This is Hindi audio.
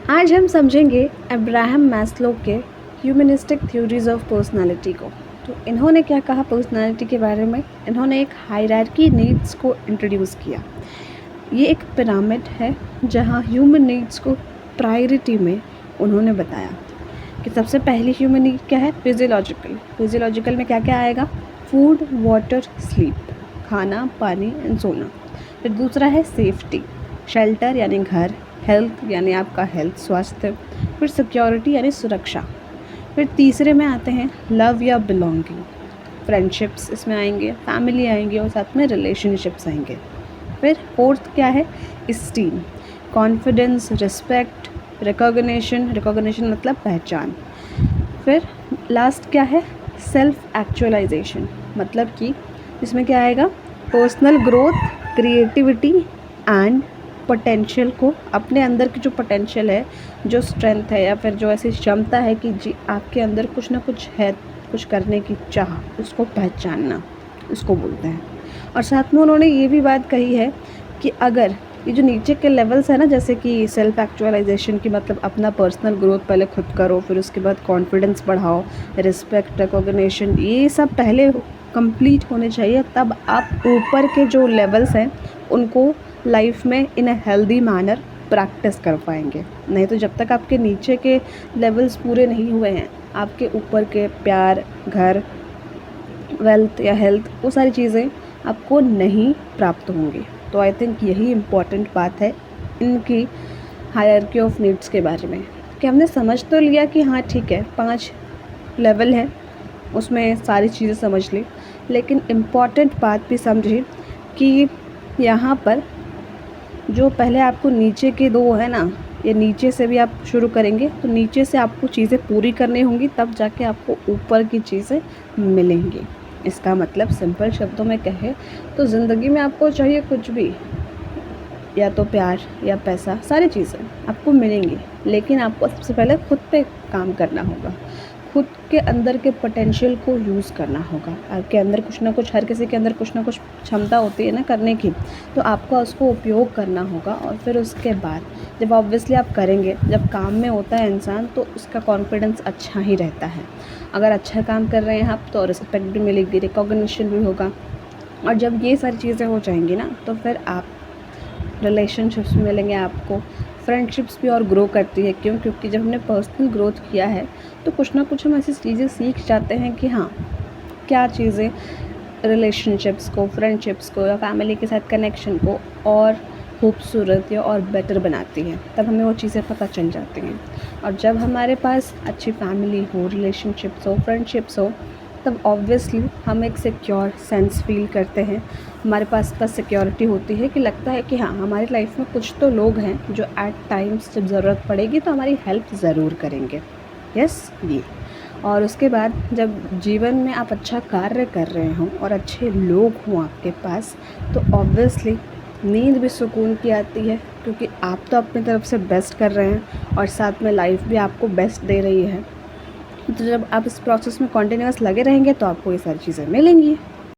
आज हम समझेंगे अब्राहम मैस्लो के ह्यूमनिस्टिक थ्योरीज ऑफ पर्सनालिटी को। तो इन्होंने क्या कहा पर्सनालिटी के बारे में? इन्होंने एक हायरार्की नीड्स को इंट्रोड्यूस किया। ये एक पिरामिड है जहाँ ह्यूमन नीड्स को प्रायोरिटी में उन्होंने बताया कि सबसे पहली ह्यूमन नीड क्या है? फिजियोलॉजिकल में क्या क्या आएगा? फूड, वाटर, स्लीप, खाना, पानी एंड सोना। फिर दूसरा है सेफ्टी, शेल्टर यानी घर, हेल्थ यानी आपका हेल्थ, स्वास्थ्य, फिर सिक्योरिटी यानी सुरक्षा। फिर तीसरे में आते हैं लव या बिलोंगिंग, फ्रेंडशिप्स इसमें आएंगे, फैमिली आएंगे और साथ में रिलेशनशिप्स आएंगे। फिर फोर्थ क्या है? इस्टीम, कॉन्फिडेंस, रिस्पेक्ट, रिकॉग्निशन मतलब पहचान। फिर लास्ट क्या है? सेल्फ एक्चुअलाइजेशन, मतलब कि इसमें क्या आएगा? Personal growth, creativity and potential को, अपने अंदर की जो पोटेंशियल है, जो स्ट्रेंथ है या फिर जो ऐसी क्षमता है कि जी आपके अंदर कुछ ना कुछ है, कुछ करने की चाह, उसको पहचानना, उसको बोलते हैं। और साथ में उन्होंने ये भी बात कही है कि अगर ये जो नीचे के लेवल्स है ना, जैसे कि सेल्फ एक्चुअलाइजेशन की मतलब अपना पर्सनल ग्रोथ पहले खुद करो, फिर उसके बाद कॉन्फिडेंस बढ़ाओ, रिस्पेक्ट, रिकॉग्निशन, ये सब पहले कंप्लीट होने चाहिए, तब आप ऊपर के जो लेवल्स हैं उनको लाइफ में इन अ हेल्दी मैनर प्रैक्टिस कर पाएंगे। नहीं तो जब तक आपके नीचे के लेवल्स पूरे नहीं हुए हैं, आपके ऊपर के प्यार, घर, वेल्थ या हेल्थ, वो सारी चीज़ें आपको नहीं प्राप्त होंगी। तो आई थिंक यही इम्पॉर्टेंट बात है इनकी हायरार्की ऑफ नीड्स के बारे में, कि हमने समझ तो लिया कि हाँ ठीक है 5 लेवल है, उसमें सारी चीज़ें समझ ली, लेकिन इम्पॉर्टेंट बात भी समझी कि यहाँ पर जो पहले आपको नीचे के 2 है ना, ये नीचे से भी आप शुरू करेंगे तो नीचे से आपको चीज़ें पूरी करनी होंगी, तब जाके आपको ऊपर की चीज़ें मिलेंगी। इसका मतलब सिंपल शब्दों में कहे तो ज़िंदगी में आपको चाहिए कुछ भी, या तो प्यार या पैसा, सारी चीज़ें आपको मिलेंगी, लेकिन आपको सबसे पहले खुद पे काम करना होगा, खुद के अंदर के पोटेंशियल को यूज़ करना होगा। आपके अंदर कुछ ना कुछ, हर किसी के अंदर कुछ ना कुछ क्षमता होती है ना करने की, तो आपको उसको उपयोग करना होगा। और फिर उसके बाद जब ऑब्वियसली आप करेंगे, जब काम में होता है इंसान तो उसका कॉन्फिडेंस अच्छा ही रहता है। अगर अच्छा काम कर रहे हैं आप तो रिस्पेक्ट भी मिलेगी, रिकॉग्निशन भी होगा। और जब ये सारी चीज़ें हो जाएंगी ना, तो फिर आप रिलेशनशिप्स में मिलेंगे आपको, फ्रेंडशिप्स भी और ग्रो करती है। क्यों? क्योंकि जब हमने पर्सनल ग्रोथ किया है तो कुछ ना कुछ हम ऐसी चीज़ें सीख जाते हैं कि हाँ क्या चीज़ें रिलेशनशिप्स को, फ्रेंडशिप्स को या फैमिली के साथ कनेक्शन को और खूबसूरत या और बेटर बनाती हैं, तब हमें वो चीज़ें पता चल जाती हैं। और जब हमारे पास अच्छी फैमिली हो, रिलेशनशिप्स हो, फ्रेंडशिप्स हो, तब ऑब्वियसली हम एक सिक्योर सेंस फील करते हैं। हमारे पास सिक्योरिटी होती है कि लगता है कि हाँ हमारी लाइफ में कुछ तो लोग हैं जो एट टाइम्स जब ज़रूरत पड़ेगी तो हमारी हेल्प ज़रूर करेंगे। यस ये। और उसके बाद जब जीवन में आप अच्छा कार्य कर रहे हों और अच्छे लोग हों आपके पास, तो ऑब्वियसली नींद भी सुकून की आती है, क्योंकि आप तो अपनी तरफ से बेस्ट कर रहे हैं और साथ में लाइफ भी आपको बेस्ट दे रही है। तो जब आप इस प्रोसेस में कॉन्टिन्यूअस लगे रहेंगे तो आपको ये सारी चीज़ें मिलेंगी।